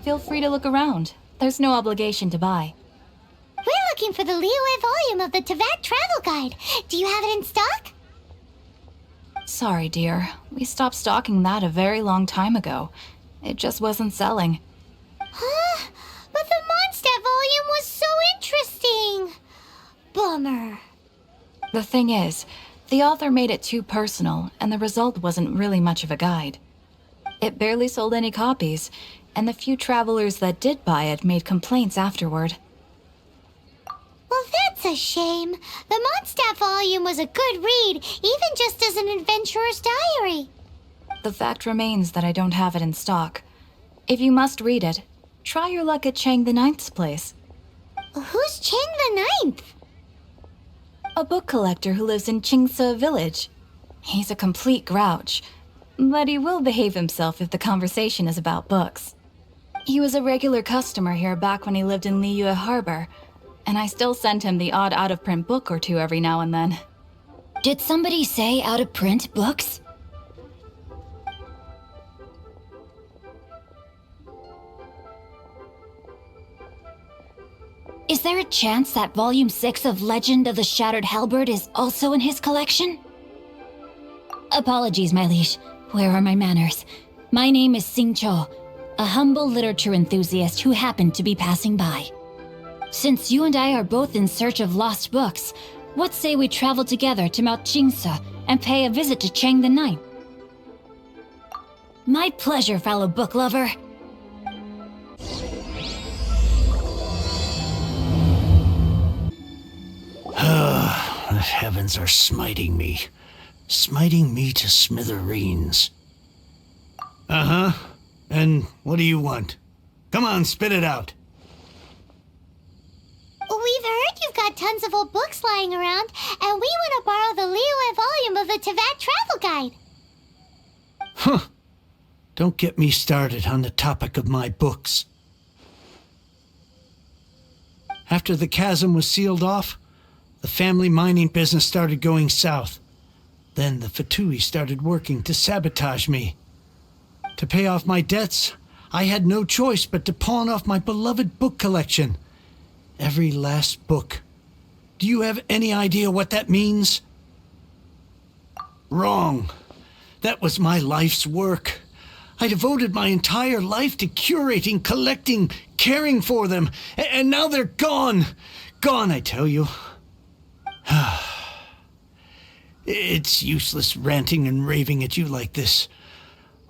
Feel free to look around. There's no obligation to buy. We're looking for the Liyue volume of the Teyvat Travel Guide. Do you have it in stock? Sorry, dear. We stopped stocking that a very long time ago. It just wasn't selling. Huh? But the Mondstadt volume was so interesting. Bummer. The thing is, the author made it too personal, and the result wasn't really much of a guide. It barely sold any copies, and the few travelers that did buy it made complaints afterward. Well, that's a shame. The Mondstadt volume was a good read, even just as an adventurer's diary. The fact remains that I don't have it in stock. If you must read it, try your luck at Chang the Ninth's place. Who's Chang the Ninth? A book collector who lives in Qingse village. He's a complete grouch, but he will behave himself if the conversation is about books. He was a regular customer here back when he lived in Liyue Harbor, and I still send him the odd out-of-print book or two every now and then. Did somebody say out-of-print books? Is there a chance that Volume 6 of Legend of the Shattered Halberd is also in his collection? Apologies, my liege. Where are my manners? My name is Sin Cyu, a humble literature enthusiast who happened to be passing by. Since you and I are both in search of lost books, what say we travel together to Mount Qingse and pay a visit to Chang the Ninth? My pleasure, fellow book lover. The heavens are smiting me to smithereens. Uh-huh. And what do you want? Come on, spit it out. We've heard you've got tons of old books lying around, and we want to borrow the Liyue volume of the Teyvat Travel Guide. Huh. Don't get me started on the topic of my books. After the chasm was sealed off, the family mining business started going south. Then the Fatui started working to sabotage me. To pay off my debts, I had no choice but to pawn off my beloved book collection. Every last book. Do you have any idea what that means? Wrong. That was my life's work. I devoted my entire life to curating, collecting, caring for them, and now they're gone. Gone, I tell you. It's useless ranting and raving at you like this.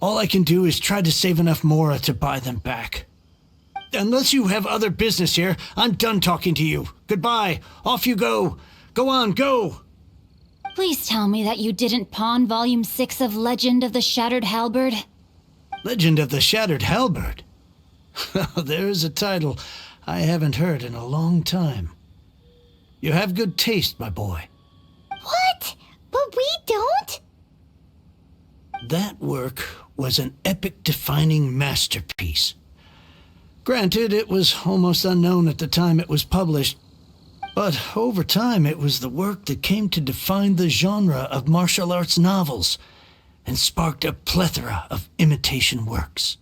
All I can do is try to save enough mora to buy them back. Unless you have other business here, I'm done talking to you. Goodbye. Off you go. Go on, go. Please tell me that you didn't pawn Volume 6 of Legend of the Shattered Halberd. Legend of the Shattered Halberd? There's a title I haven't heard in a long time. You have good taste, my boy. What? But we don't? That work was an epic-defining masterpiece. Granted, it was almost unknown at the time it was published, but over time it was the work that came to define the genre of martial arts novels and sparked a plethora of imitation works.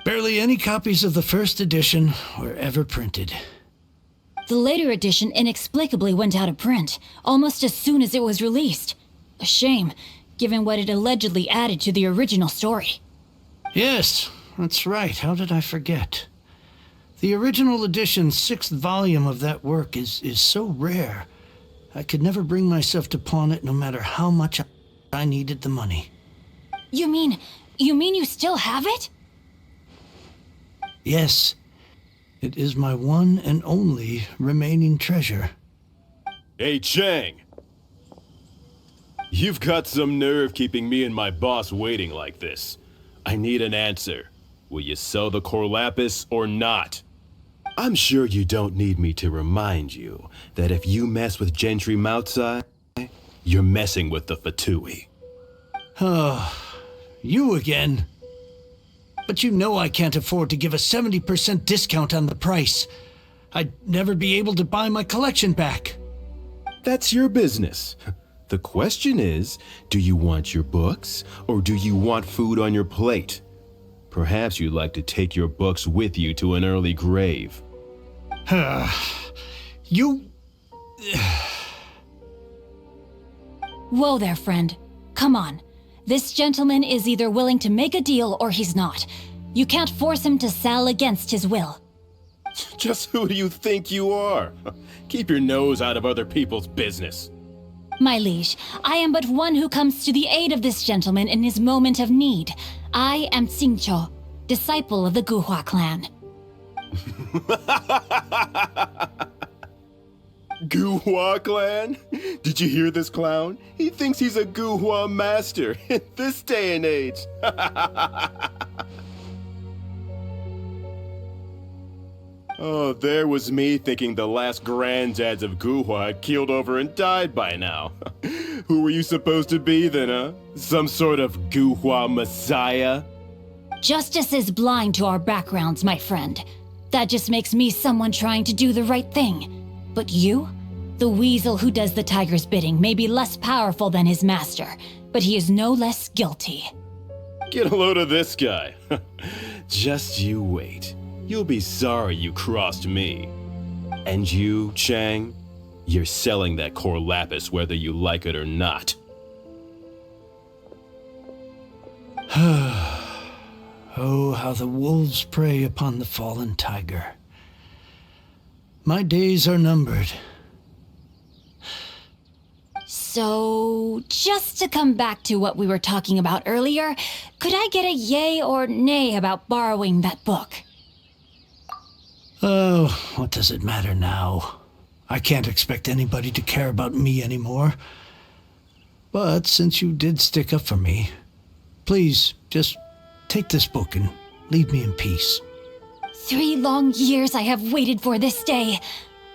Barely any copies of the first edition were ever printed. The later edition inexplicably went out of print, almost as soon as it was released. A shame, given what it allegedly added to the original story. Yes, that's right. How did I forget? The original edition's 6th volume of that work is so rare, I could never bring myself to pawn it no matter how much I needed the money. You mean you still have it? Yes. It is my one and only remaining treasure. Hey, Chang! You've got some nerve keeping me and my boss waiting like this. I need an answer. Will you sell the core lapis or not? I'm sure you don't need me to remind you that if you mess with Gentry Moutsai, you're messing with the Fatui. Oh, you again. But you know I can't afford to give a 70% discount on the price. I'd never be able to buy my collection back. That's your business. The question is, do you want your books or do you want food on your plate? Perhaps you'd like to take your books with you to an early grave. You... Whoa there, friend. Come on. This gentleman is either willing to make a deal or he's not. You can't force him to sell against his will. Just who do you think you are? Keep your nose out of other people's business. My liege, I am but one who comes to the aid of this gentleman in his moment of need. I am Sing Cyu, disciple of the Guhua clan. Guhua clan? Did you hear this clown? He thinks he's a Guhua master in this day and age. Oh, there was me thinking the last granddads of Guhua had keeled over and died by now. Who were you supposed to be then, huh? Some sort of Guhua messiah? Justice is blind to our backgrounds, my friend. That just makes me someone trying to do the right thing. But you? The weasel who does the tiger's bidding may be less powerful than his master, but he is no less guilty. Get a load of this guy. Just you wait. You'll be sorry you crossed me. And you, Chang, you're selling that core lapis whether you like it or not. Oh, how the wolves prey upon the fallen tiger. My days are numbered. So, just to come back to what we were talking about earlier, could I get a yay or nay about borrowing that book? Oh, what does it matter now? I can't expect anybody to care about me anymore. But since you did stick up for me, please just take this book and leave me in peace. 3 long years I have waited for this day.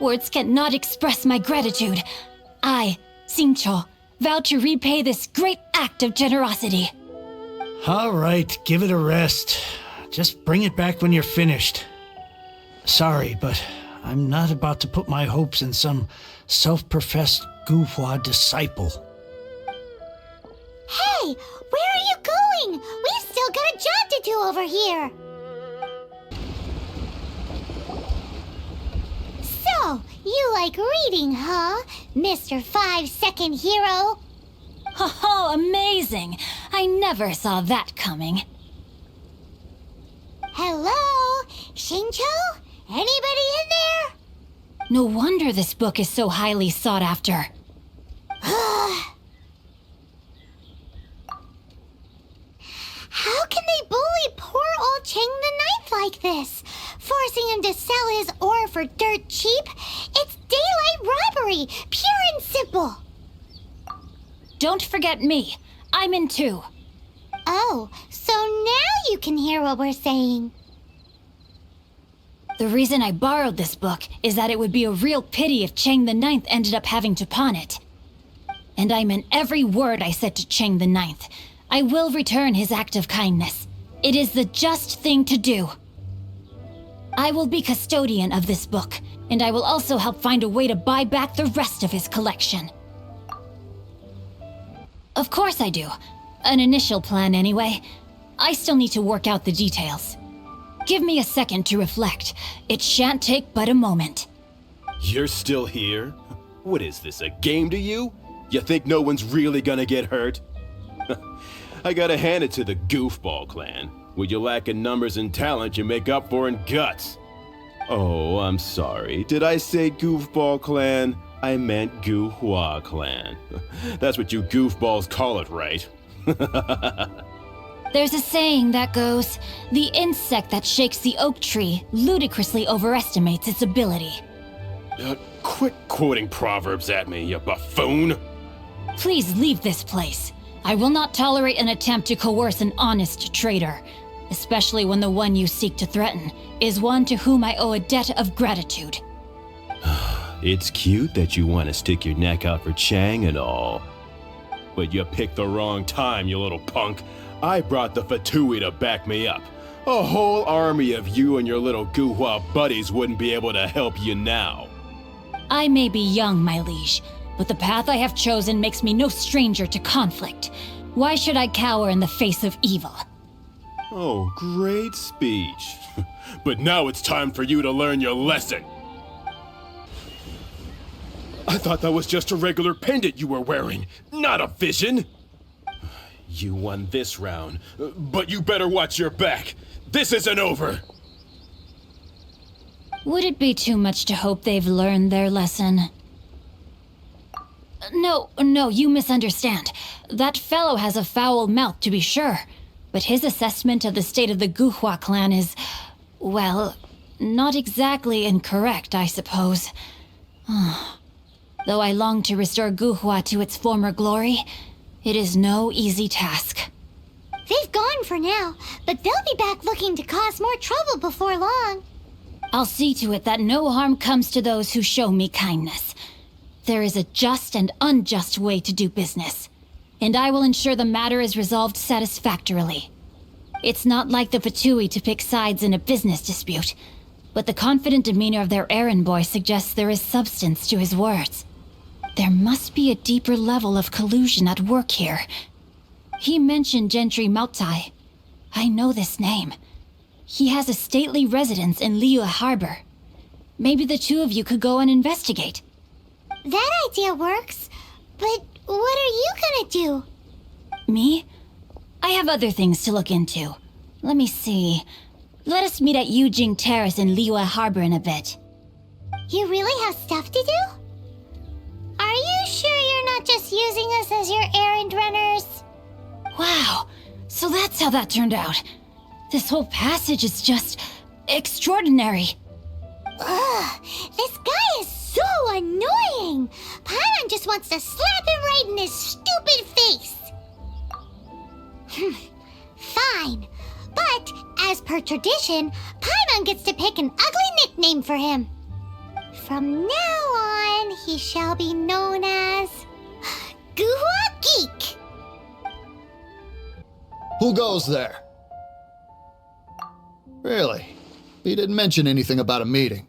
Words cannot express my gratitude. I, Sing Cyu, vow to repay this great act of generosity. All right, give it a rest. Just bring it back when you're finished. Sorry, but I'm not about to put my hopes in some self-professed Guhua disciple. Hey, where are you going? We've still got a job to do over here. So, you like reading, huh, Mr. 5-second hero? Oh, amazing! I never saw that coming. Hello? Shin Cyu? Anybody in there? No wonder this book is so highly sought after. How can they bully poor old Chang the Ninth like this? Forcing him to sell his ore for dirt cheap? It's daylight robbery, pure and simple. Don't forget me. I'm in too. Oh, so now you can hear what we're saying. The reason I borrowed this book is that it would be a real pity if Chang the Ninth ended up having to pawn it. And I meant every word I said to Chang the Ninth. I will return his act of kindness. It is the just thing to do. I will be custodian of this book, and I will also help find a way to buy back the rest of his collection. Of course I do. An initial plan anyway. I still need to work out the details. Give me a second to reflect. It shan't take but a moment. You're still here? What is this, a game to you? You think no one's really gonna get hurt? I gotta hand it to the Goofball clan. What you lack in numbers and talent, you make up for in guts. Oh, I'm sorry. Did I say Goofball clan? I meant Guhua clan. That's what you goofballs call it, right? There's a saying that goes, the insect that shakes the oak tree ludicrously overestimates its ability. Quit quoting proverbs at me, you buffoon! Please leave this place. I will not tolerate an attempt to coerce an honest trader, especially when the one you seek to threaten is one to whom I owe a debt of gratitude. It's cute that you want to stick your neck out for Chang and all. But you picked the wrong time, you little punk. I brought the Fatui to back me up. A whole army of you and your little Guhua buddies wouldn't be able to help you now. I may be young, my liege, but the path I have chosen makes me no stranger to conflict. Why should I cower in the face of evil? Oh, great speech. But now it's time for you to learn your lesson. I thought that was just a regular pendant you were wearing, not a vision. You won this round, but you better watch your back. This isn't over. Would it be too much to hope they've learned their lesson? No, you misunderstand. That fellow has a foul mouth, to be sure. But his assessment of the state of the Guhua clan is, well, not exactly incorrect, I suppose. Though I long to restore Guhua to its former glory, it is no easy task. They've gone for now, but they'll be back looking to cause more trouble before long. I'll see to it that no harm comes to those who show me kindness. There is a just and unjust way to do business, and I will ensure the matter is resolved satisfactorily. It's not like the Fatui to pick sides in a business dispute, but the confident demeanor of their errand boy suggests there is substance to his words. There must be a deeper level of collusion at work here. He mentioned Gentry Mautai. I know this name. He has a stately residence in Liyue Harbor. Maybe the two of you could go and investigate. That idea works, but what are you gonna do? Me? I have other things to look into. Let me see. Let us meet at Yujing Terrace in Liyue Harbor in a bit. You really have stuff to do? Are you sure you're not just using us as your errand runners? Wow, so that's how that turned out. This whole passage is just extraordinary. Ugh, this guy is so annoying! Paimon just wants to slap him right in his stupid face! Fine, but as per tradition, Paimon gets to pick an ugly nickname for him. From now on, he shall be known as Guhua Geek. Who goes there? Really? He didn't mention anything about a meeting.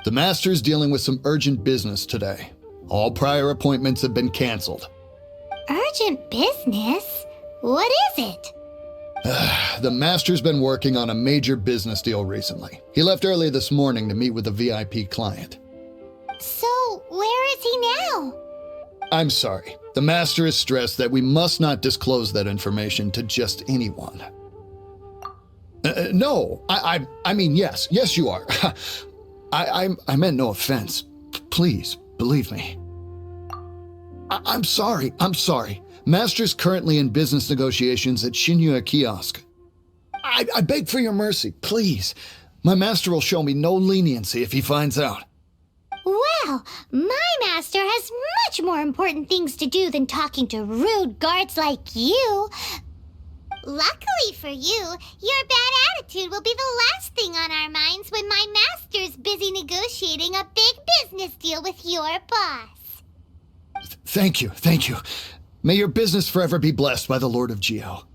The Master's dealing with some urgent business today. All prior appointments have been canceled. Urgent business? What is it? The Master's been working on a major business deal recently. He left early this morning to meet with a VIP client. So, where is he now? I'm sorry. The Master has stressed that we must not disclose that information to just anyone. No, I mean, yes, you are. I meant no offense. Please, believe me. I'm sorry. Master's currently in business negotiations at Shinyue Kiosk. I beg for your mercy, please. My master will show me no leniency if he finds out. Well, my master has much more important things to do than talking to rude guards like you. Luckily for you, your bad attitude will be the last thing on our minds when my master's busy negotiating a big business deal with your boss. Thank you. May your business forever be blessed by the Lord of Geo.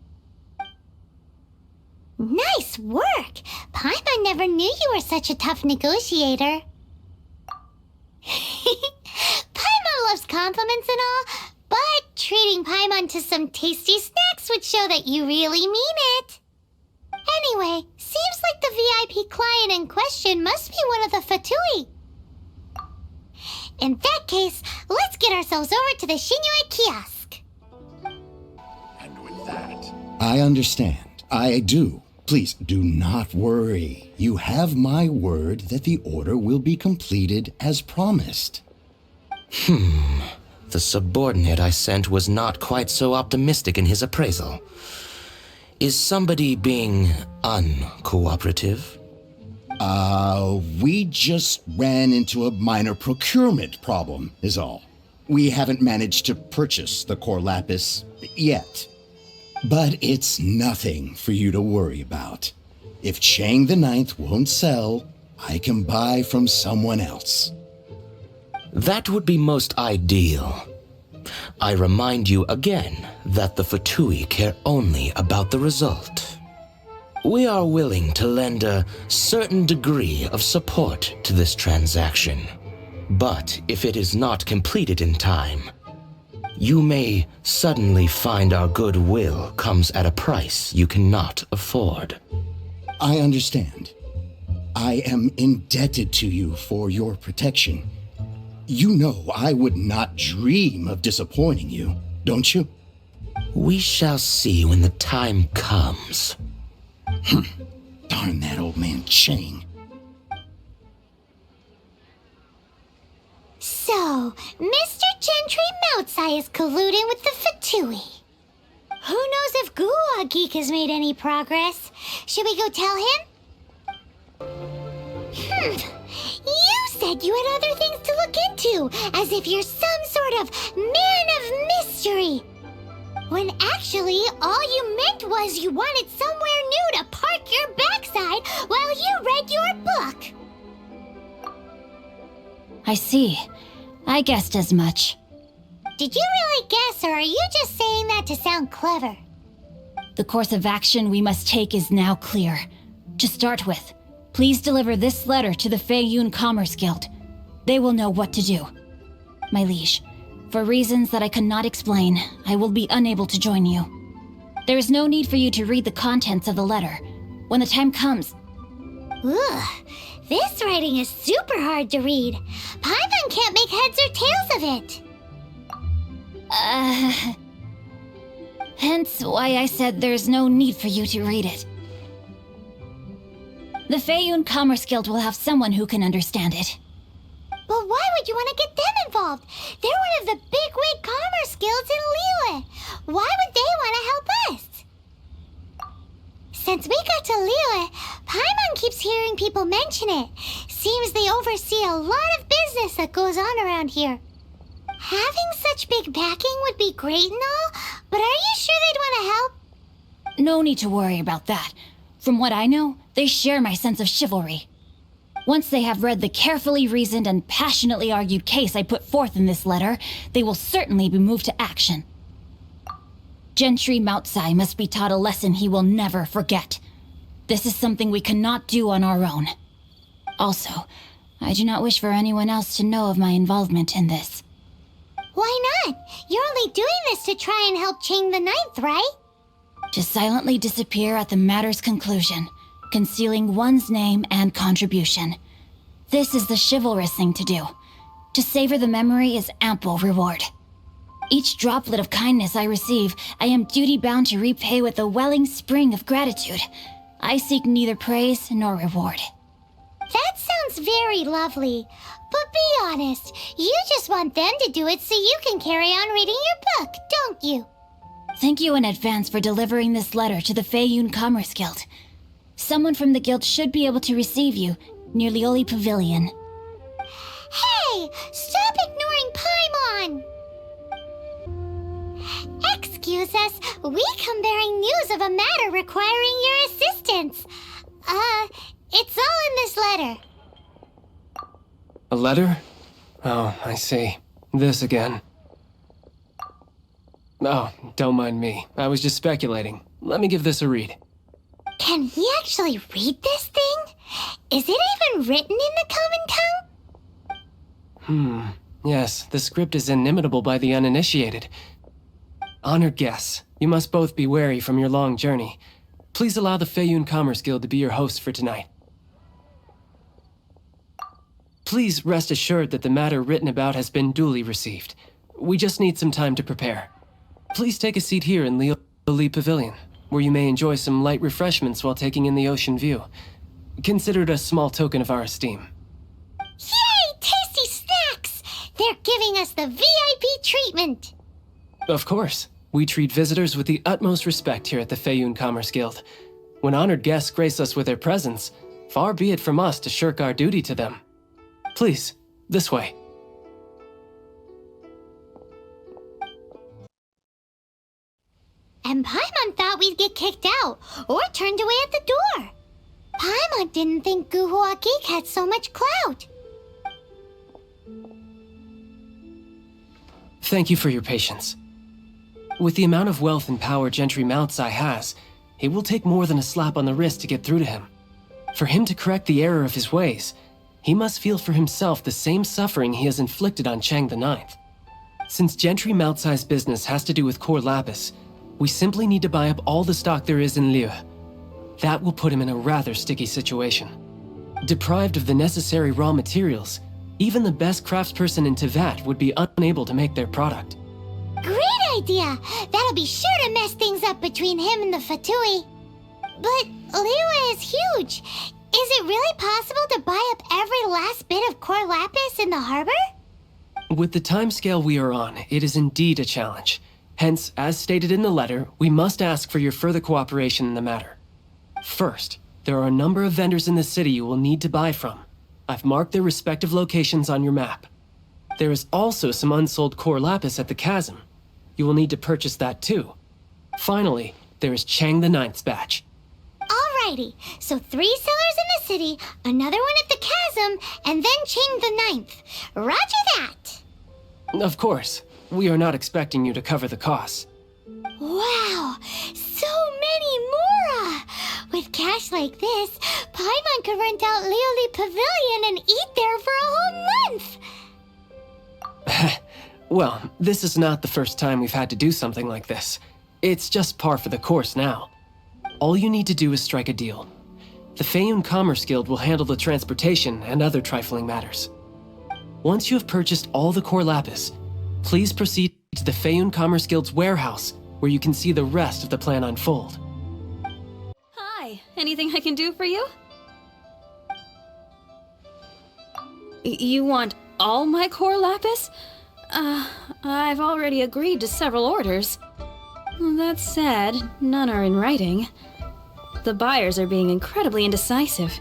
Nice work! Paimon never knew you were such a tough negotiator. Paimon loves compliments and all, but treating Paimon to some tasty snacks would show that you really mean it. Anyway, seems like the VIP client in question must be one of the Fatui. In that case, let's get ourselves over to the Shinyue Kiosk. And with that... I understand. I do. Please do not worry. You have my word that the order will be completed as promised. The subordinate I sent was not quite so optimistic in his appraisal. Is somebody being uncooperative? We just ran into a minor procurement problem, is all. We haven't managed to purchase the core lapis yet. But it's nothing for you to worry about. If Chang the Ninth won't sell, I can buy from someone else. That would be most ideal. I remind you again that the Fatui care only about the result. We are willing to lend a certain degree of support to this transaction. But if it is not completed in time, You may suddenly find our goodwill comes at a price you cannot afford. I understand. I am indebted to you for your protection. You know I would not dream of disappointing you, don't you? We shall see when the time comes. Darn that old man Chang. So, Mr. Gentry Moutsai is colluding with the Fatui. Who knows if Guhua Geek has made any progress? Should we go tell him? You said you had other things to look into, as if you're some sort of man of mystery. When actually, all you meant was you wanted somewhere new to park your backside while you read your book. I see. I guessed as much. Did you really guess, or are you just saying that to sound clever? The course of action we must take is now clear. To start with, please deliver this letter to the Feiyun Commerce Guild. They will know what to do. My liege, for reasons that I cannot explain, I will be unable to join you. There is no need for you to read the contents of the letter. When the time comes... Ugh, this writing is super hard to read. Paimon can't make heads or tails of it. Hence why I said there's no need for you to read it. The Feiyun Commerce Guild will have someone who can understand it. But why would you want to get them involved? They're one of the bigwig commerce guilds in Liyue. Why would they want to help us? Since we got to Liyue, Paimon keeps hearing people mention it. Seems they oversee a lot of business that goes on around here. Having such big backing would be great and all, but are you sure they'd want to help? No need to worry about that. From what I know, they share my sense of chivalry. Once they have read the carefully reasoned and passionately argued case I put forth in this letter, they will certainly be moved to action. Gentry Moutsai must be taught a lesson he will never forget. This is something we cannot do on our own. Also, I do not wish for anyone else to know of my involvement in this. Why not? You're only doing this to try and help Chang the Ninth, right? To silently disappear at the matter's conclusion, concealing one's name and contribution. This is the chivalrous thing to do. To savor the memory is ample reward. Each droplet of kindness I receive, I am duty-bound to repay with a welling spring of gratitude. I seek neither praise nor reward. That sounds very lovely. But be honest, you just want them to do it so you can carry on reading your book, don't you? Thank you in advance for delivering this letter to the Feiyun Commerce Guild. Someone from the guild should be able to receive you near Lioli Pavilion. Hey! Stop ignoring Paimon! Excuse us, we come bearing news of a matter requiring your assistance. It's all in this letter. A letter? Oh, I see. This again. Oh, don't mind me. I was just speculating. Let me give this a read. Can he actually read this thing? Is it even written in the common tongue? Yes, the script is inimitable by the uninitiated. Honored guests, you must both be wary from your long journey. Please allow the Feiyun Commerce Guild to be your host for tonight. Please rest assured that the matter written about has been duly received. We just need some time to prepare. Please take a seat here in Lioli Pavilion, where you may enjoy some light refreshments while taking in the ocean view. Consider it a small token of our esteem. Yay! Tasty snacks! They're giving us the VIP treatment! Of course. We treat visitors with the utmost respect here at the Feiyun Commerce Guild. When honored guests grace us with their presence, far be it from us to shirk our duty to them. Please, this way. And Paimon thought we'd get kicked out, or turned away at the door. Paimon didn't think Guhua Geek had so much clout. Thank you for your patience. With the amount of wealth and power Gentry Moutsai has, it will take more than a slap on the wrist to get through to him. For him to correct the error of his ways, he must feel for himself the same suffering he has inflicted on Chang the Ninth. Since Gentry Maltsai's business has to do with core lapis, we simply need to buy up all the stock there is in Liu. That will put him in a rather sticky situation. Deprived of the necessary raw materials, even the best craftsperson in Tevat would be unable to make their product. Great idea! That'll be sure to mess things up between him and the Fatui. But Liyue is huge. Is it really possible to buy up every last bit of core lapis in the harbor? With the timescale we are on, it is indeed a challenge. Hence, as stated in the letter, we must ask for your further cooperation in the matter. First, there are a number of vendors in the city you will need to buy from. I've marked their respective locations on your map. There is also some unsold core lapis at the chasm. You will need to purchase that too. Finally, there is Chang the Ninth's batch. Alrighty, so 3 sellers in the city, another one at the chasm, and then Chang the Ninth. Roger that! Of course, we are not expecting you to cover the costs. Wow, so many mora! With cash like this, Paimon could rent out Lioli Pavilion and eat there for a whole month! Well, this is not the first time we've had to do something like this. It's just par for the course now. All you need to do is strike a deal. The Feiyun Commerce Guild will handle the transportation and other trifling matters. Once you have purchased all the core lapis, please proceed to the Feiyun Commerce Guild's warehouse, where you can see the rest of the plan unfold. Hi, anything I can do for you? You want all my core lapis? I've already agreed to several orders. That said, none are in writing. The buyers are being incredibly indecisive.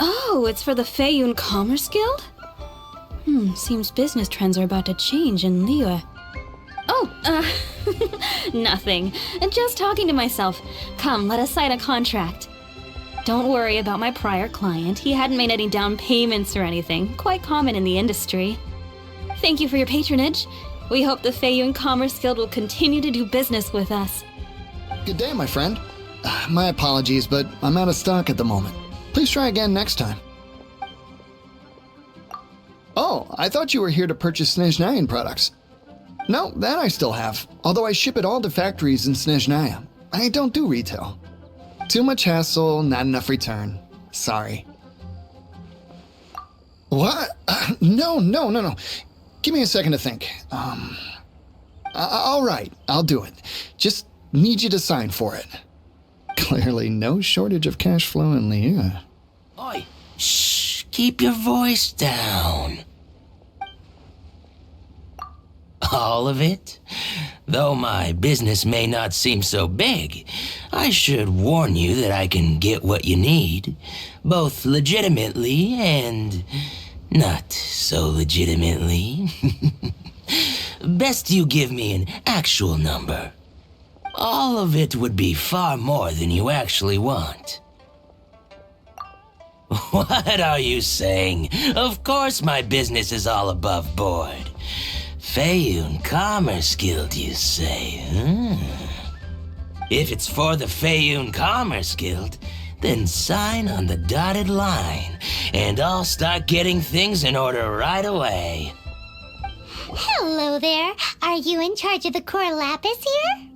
Oh, it's for the Feiyun Commerce Guild? Seems business trends are about to change in Liyue. Oh, nothing. Just talking to myself. Come, let us sign a contract. Don't worry about my prior client. He hadn't made any down payments or anything. Quite common in the industry. Thank you for your patronage. We hope the Feiyun Commerce Guild will continue to do business with us. Good day, my friend. My apologies, but I'm out of stock at the moment. Please try again next time. Oh, I thought you were here to purchase Snezhnayan products. No, that I still have, although I ship it all to factories in Snezhnaya. I don't do retail. Too much hassle, not enough return. Sorry. What? No. Give me a second to think. All right, I'll do it. Just need you to sign for it. Clearly no shortage of cash flow in Liyue. Oi, shh, keep your voice down. All of it? Though my business may not seem so big, I should warn you that I can get what you need, both legitimately and not so legitimately. Best you give me an actual number. All of it would be far more than you actually want. What are you saying? Of course my business is all above board. Feiyun Commerce Guild, you say, If it's for the Feiyun Commerce Guild, then sign on the dotted line, and I'll start getting things in order right away. Hello there. Are you in charge of the core lapis here?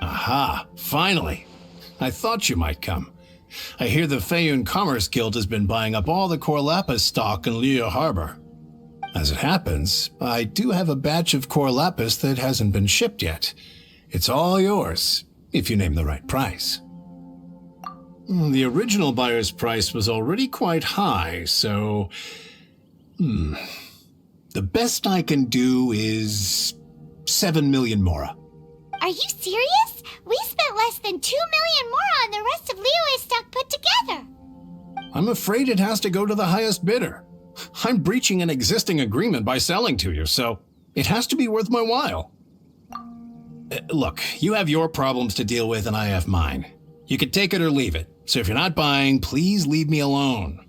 Aha, finally. I thought you might come. I hear the Feiyun Commerce Guild has been buying up all the core lapis stock in Liyue Harbor. As it happens, I do have a batch of core lapis that hasn't been shipped yet. It's all yours, if you name the right price. The original buyer's price was already quite high, so... The best I can do is 7 million mora. Are you serious? We spent less than 2 million mora on the rest of Liyue's stock put together. I'm afraid it has to go to the highest bidder. I'm breaching an existing agreement by selling to you, so it has to be worth my while. Look, you have your problems to deal with and I have mine. You can take it or leave it, so if you're not buying, please leave me alone.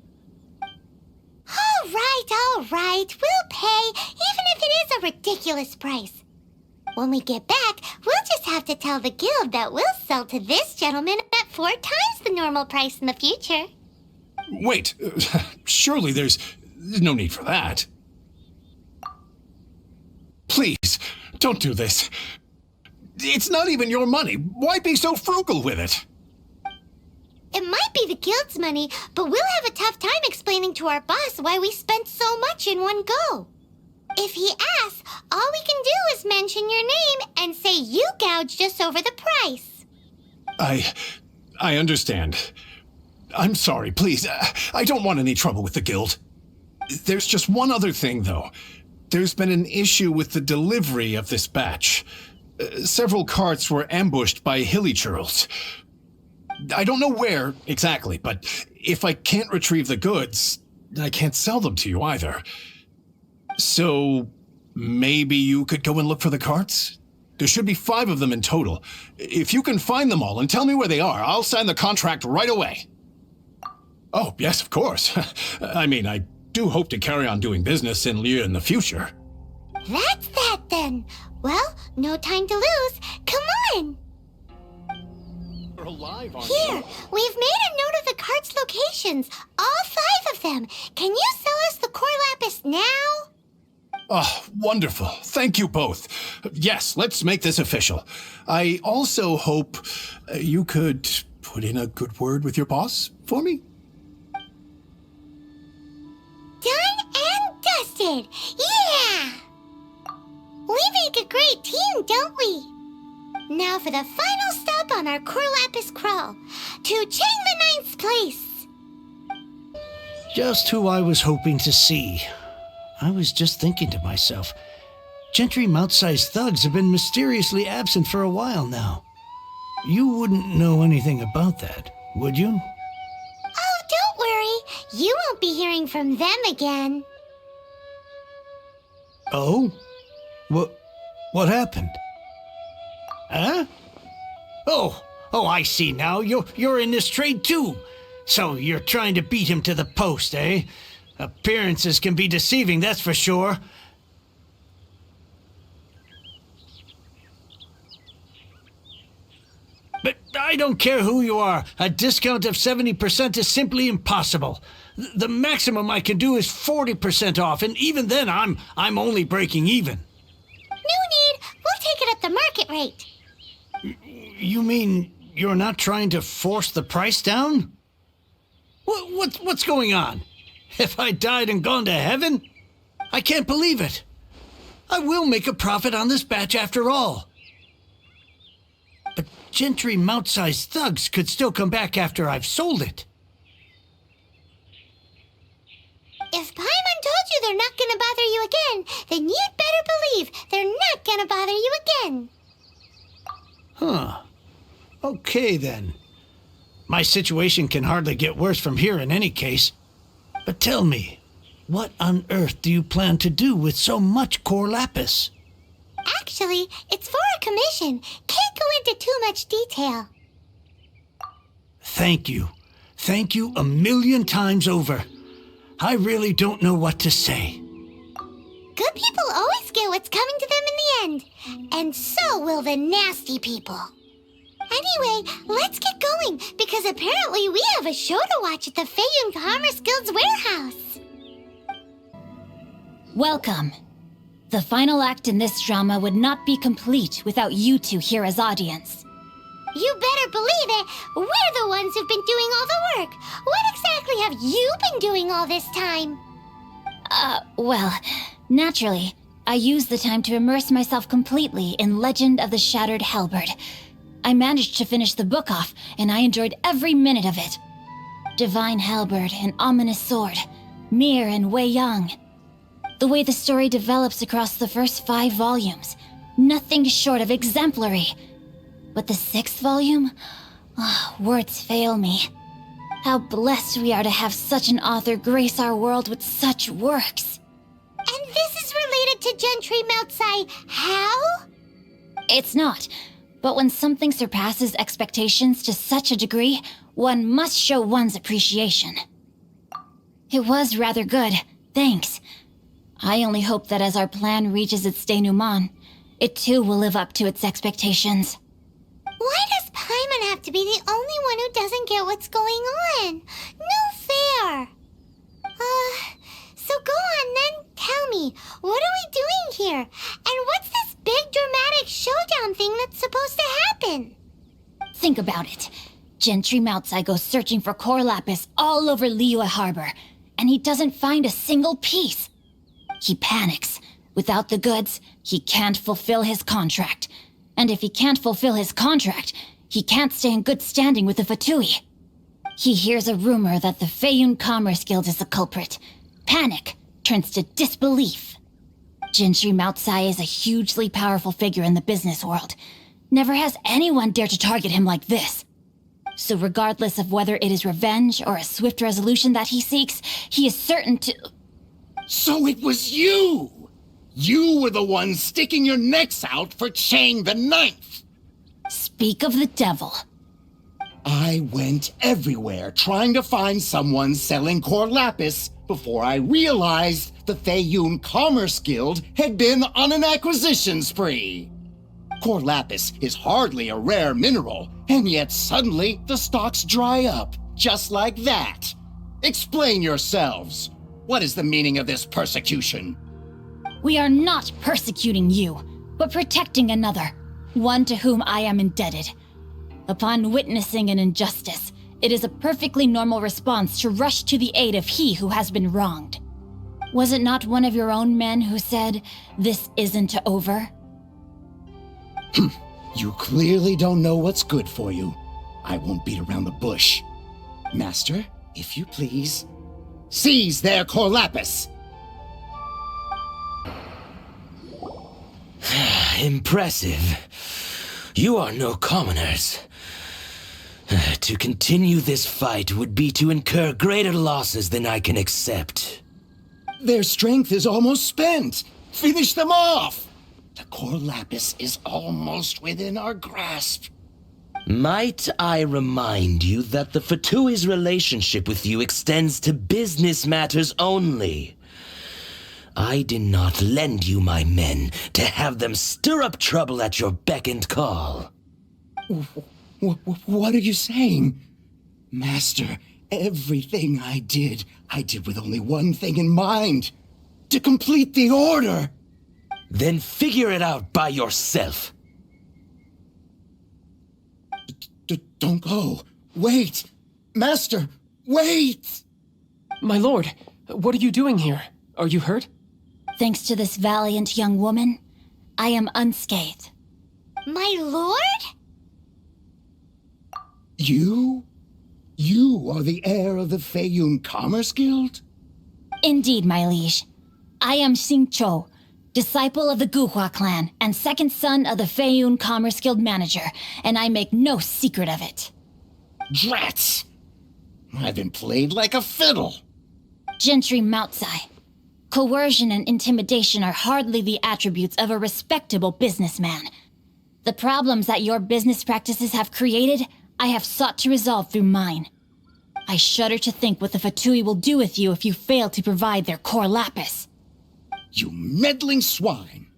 All right. We'll pay, even if it is a ridiculous price. When we get back, we'll just have to tell the guild that we'll sell to this gentleman at 4 times the normal price in the future. Wait, surely there's no need for that. Please, don't do this. It's not even your money. Why be so frugal with it? It might be the guild's money, but we'll have a tough time explaining to our boss why we spent so much in one go. If he asks, all we can do is mention your name and say you gouged us over the price. I understand. I'm sorry, please. I don't want any trouble with the guild. There's just one other thing, though. There's been an issue with the delivery of this batch. Several carts were ambushed by hilly churls. I don't know where exactly, but if I can't retrieve the goods, I can't sell them to you either. So maybe you could go and look for the carts? There should be 5 of them in total. If you can find them all and tell me where they are, I'll sign the contract right away. Oh, yes, of course. I mean, I do hope to carry on doing business in Liyue in the future. That's that then. Well, no time to lose. Come on. You're alive, aren't Here, we've made a note of the cart's locations. All 5 of them. Can you sell us the core lapis now? Oh, wonderful. Thank you both. Yes, let's make this official. I also hope you could put in a good word with your boss for me. Done and dusted. Yeah! We make a great team, don't we? Now for the final stop on our core lapis crawl. To Chang the Ninth's place. Just who I was hoping to see. I was just thinking to myself, gentry mouth-sized thugs have been mysteriously absent for a while now. You wouldn't know anything about that, would you? Oh, don't worry. You won't be hearing from them again. Oh? What happened? Huh? Oh, I see now. You're in this trade too. So you're trying to beat him to the post, eh? Appearances can be deceiving, that's for sure. But I don't care who you are. A discount of 70% is simply impossible. The maximum I can do is 40% off, and even then I'm only breaking even. No need. We'll take it at the market rate. You mean you're not trying to force the price down? What's going on? Have I died and gone to heaven? I can't believe it. I will make a profit on this batch after all. But gentry mouth-sized thugs could still come back after I've sold it. If Paimon told you they're not gonna bother you again, then you'd better believe they're not gonna bother you again. Huh. Okay then. My situation can hardly get worse from here in any case. But tell me, what on earth do you plan to do with so much core lapis? Actually, it's for a commission. Can't go into too much detail. Thank you. Thank you a million times over. I really don't know what to say. Good people always get what's coming to them in the end. And so will the nasty people. Anyway, let's get going, because apparently we have a show to watch at the Feiyun Commerce Guild's warehouse. Welcome. The final act in this drama would not be complete without you two here as audience. You better believe it. We're the ones who've been doing all the work. What exactly have you been doing all this time? Well, naturally, I used the time to immerse myself completely in Legend of the Shattered Halberd. I managed to finish the book off, and I enjoyed every minute of it. Divine Halberd and Ominous Sword, Mir and Wei Yang. The way the story develops across the first 5 volumes, nothing short of exemplary. But the 6th volume? Words fail me. How blessed we are to have such an author grace our world with such works. And this is related to Gentry Moutsai how? It's not. But when something surpasses expectations to such a degree, one must show one's appreciation. It was rather good, thanks. I only hope that as our plan reaches its denouement, it too will live up to its expectations. Why does Paimon have to be the only one who doesn't get what's going on? No fair. So go on then, tell me, what are we doing here? And epic showdown thing that's supposed to happen? Think about it. Gentry Moutsai goes searching for core lapis all over Liyue Harbor, and he doesn't find a single piece. He panics. Without the goods, he can't fulfill his contract. And if he can't fulfill his contract, he can't stay in good standing with the Fatui. He hears a rumor that the Feiyun Commerce Guild is the culprit. Panic turns to disbelief. Gentry Moutsai is a hugely powerful figure in the business world. Never has anyone dared to target him like this. So regardless of whether it is revenge or a swift resolution that he seeks, he is certain to... So it was you! You were the one sticking your necks out for Chang the Ninth! Speak of the devil. I went everywhere trying to find someone selling core lapis before I realized the Feiyun Commerce Guild had been on an acquisition spree. Core lapis is hardly a rare mineral, and yet suddenly the stocks dry up, just like that. Explain yourselves. What is the meaning of this persecution? We are not persecuting you, but protecting another, one to whom I am indebted. Upon witnessing an injustice, it is a perfectly normal response to rush to the aid of he who has been wronged. Was it not one of your own men who said, "This isn't over"? You clearly don't know what's good for you. I won't beat around the bush. Master, if you please, seize their core lapis! Impressive. You are no commoners. To continue this fight would be to incur greater losses than I can accept. Their strength is almost spent. Finish them off! The core lapis is almost within our grasp. Might I remind you that the Fatui's relationship with you extends to business matters only? I did not lend you my men to have them stir up trouble at your beck and call. What are you saying? Master, everything I did with only one thing in mind. To complete the order. Then figure it out by yourself. Don't go. Wait. Master, wait! My lord, what are you doing here? Are you hurt? Thanks to this valiant young woman, I am unscathed. My lord? You? You are the heir of the Feiyun Commerce Guild? Indeed, my liege. I am Sing Cho, disciple of the Guhua clan and second son of the Feiyun Commerce Guild manager, and I make no secret of it. Drats! I've been played like a fiddle. Gentry Moutsai. Coercion and intimidation are hardly the attributes of a respectable businessman. The problems that your business practices have created, I have sought to resolve through mine. I shudder to think what the Fatui will do with you if you fail to provide their core lapis. You meddling swine.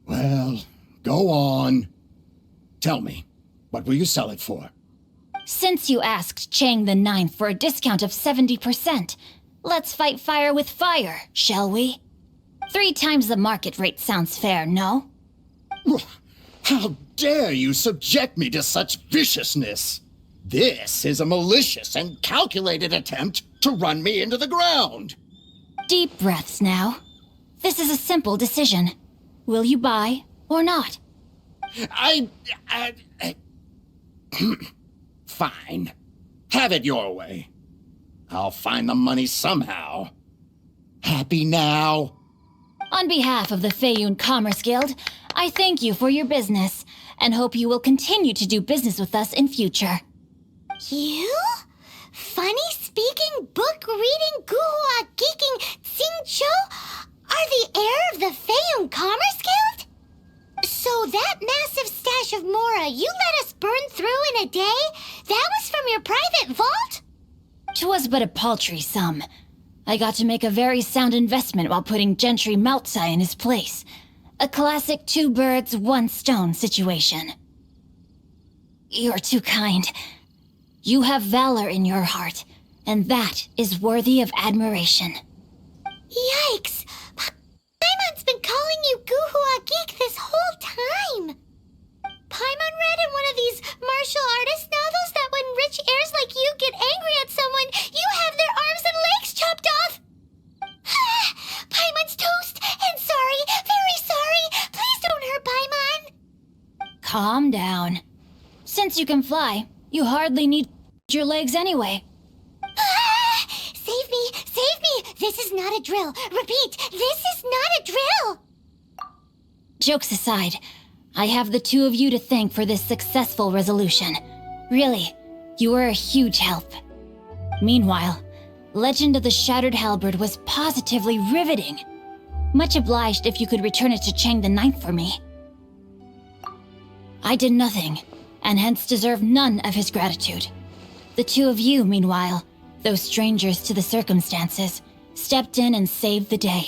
Well, go on. Tell me, what will you sell it for? Since you asked Chang the Ninth for a discount of 70%, let's fight fire with fire, shall we? 3 times the market rate sounds fair, no? How dare you subject me to such viciousness? This is a malicious and calculated attempt to run me into the ground. Deep breaths now. This is a simple decision. Will you buy or not? Fine. Have it your way. I'll find the money somehow. Happy now? On behalf of the Feiyun Commerce Guild, I thank you for your business, and hope you will continue to do business with us in future. You? Funny-speaking, book-reading, guhua geeking Sing Cho are the heir of the Feiyun Commerce Guild? So that massive stash of Mora you let us burn through in a day, that was from your private vault? 'Twas but a paltry sum. I got to make a very sound investment while putting Gentry Moutsai in his place. A classic 2 birds, 1 stone situation. You're too kind. You have valor in your heart, and that is worthy of admiration. Yikes! Paimon's been calling you Guhua Geek this whole time. Paimon read in one of these martial artist novels that when rich heirs like you get angry at someone, you have their arms and legs chopped off. Paimon's toast, and sorry, very sorry. Please don't hurt Paimon. Calm down. Since you can fly, you hardly need your legs anyway. Save me, save me. This is not a drill. Repeat, this is not a drill. Jokes aside, I have the two of you to thank for this successful resolution. Really, you were a huge help. Meanwhile, Legend of the Shattered Halberd was positively riveting. Much obliged if you could return it to Chang the Ninth for me. I did nothing, and hence deserve none of his gratitude. The two of you, meanwhile, though strangers to the circumstances, stepped in and saved the day.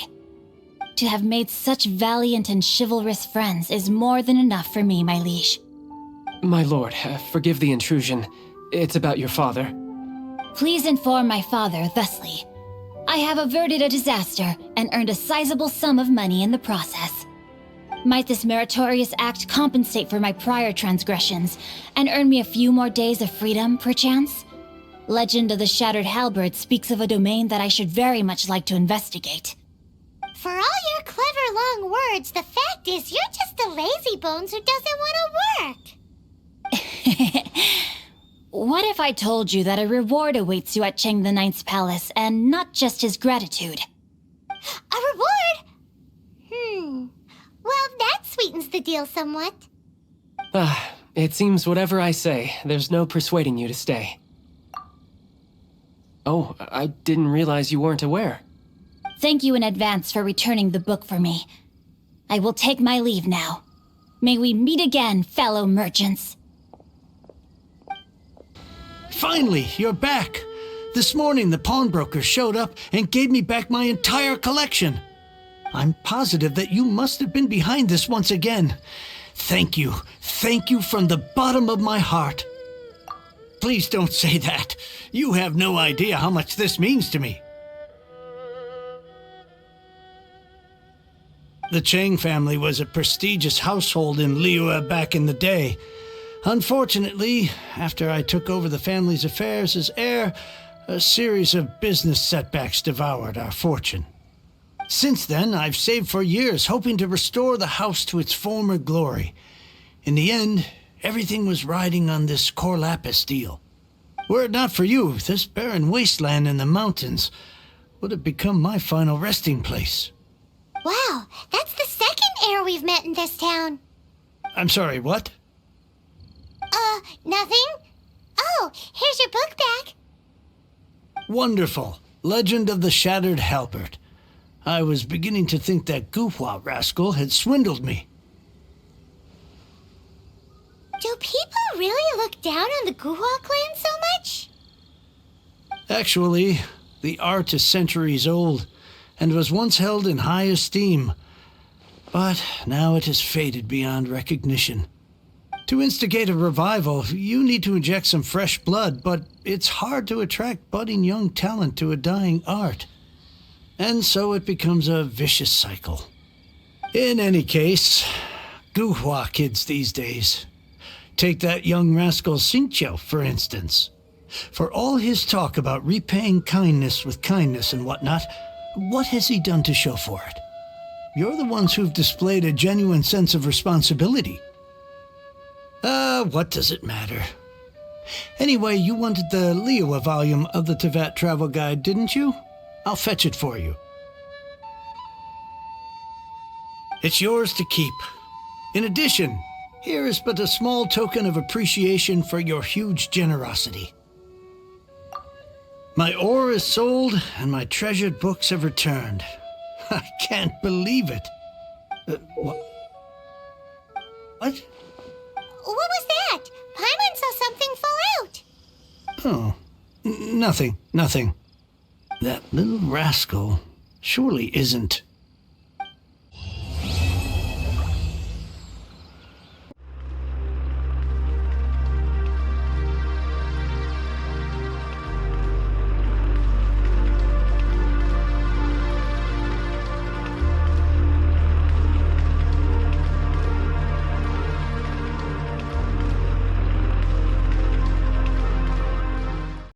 To have made such valiant and chivalrous friends is more than enough for me, my liege. My lord, forgive the intrusion. It's about your father. Please inform my father thusly. I have averted a disaster and earned a sizable sum of money in the process. Might this meritorious act compensate for my prior transgressions and earn me a few more days of freedom, perchance? Legend of the Shattered Halberd speaks of a domain that I should very much like to investigate. For all your clever long words, the fact is you're just a lazy bones who doesn't want to work. What if I told you that a reward awaits you at Chang the Ninth's palace, and not just his gratitude? A reward? Well, that sweetens the deal somewhat. It seems whatever I say, there's no persuading you to stay. Oh, I didn't realize you weren't aware. Thank you in advance for returning the book for me. I will take my leave now. May we meet again, fellow merchants. Finally, you're back. This morning, the pawnbroker showed up and gave me back my entire collection. I'm positive that you must have been behind this once again. Thank you. Thank you from the bottom of my heart. Please don't say that. You have no idea how much this means to me. The Chang family was a prestigious household in Liyue back in the day. Unfortunately, after I took over the family's affairs as heir, a series of business setbacks devoured our fortune. Since then, I've saved for years, hoping to restore the house to its former glory. In the end, everything was riding on this Corlapis deal. Were it not for you, this barren wasteland in the mountains would have become my final resting place. Wow, that's the second heir we've met in this town. I'm sorry, what? Nothing? Oh, here's your book back. Wonderful. Legend of the Shattered Halberd. I was beginning to think that Guhua rascal had swindled me. Do people really look down on the Guhua clan so much? Actually, the art is centuries old and was once held in high esteem. But now it has faded beyond recognition. To instigate a revival, you need to inject some fresh blood, but it's hard to attract budding young talent to a dying art. And so it becomes a vicious cycle. In any case, Guhua kids these days. Take that young rascal Sin Цю, for instance. For all his talk about repaying kindness with kindness and whatnot, what has he done to show for it? You're the ones who've displayed a genuine sense of responsibility. What does it matter? Anyway, you wanted the Liyue volume of the Teyvat travel guide, didn't you? I'll fetch it for you. It's yours to keep. In addition, here is but a small token of appreciation for your huge generosity. My ore is sold, and my treasured books have returned. I can't believe it. What? What was that? Paimon saw something fall out. Oh, nothing. That little rascal surely isn't...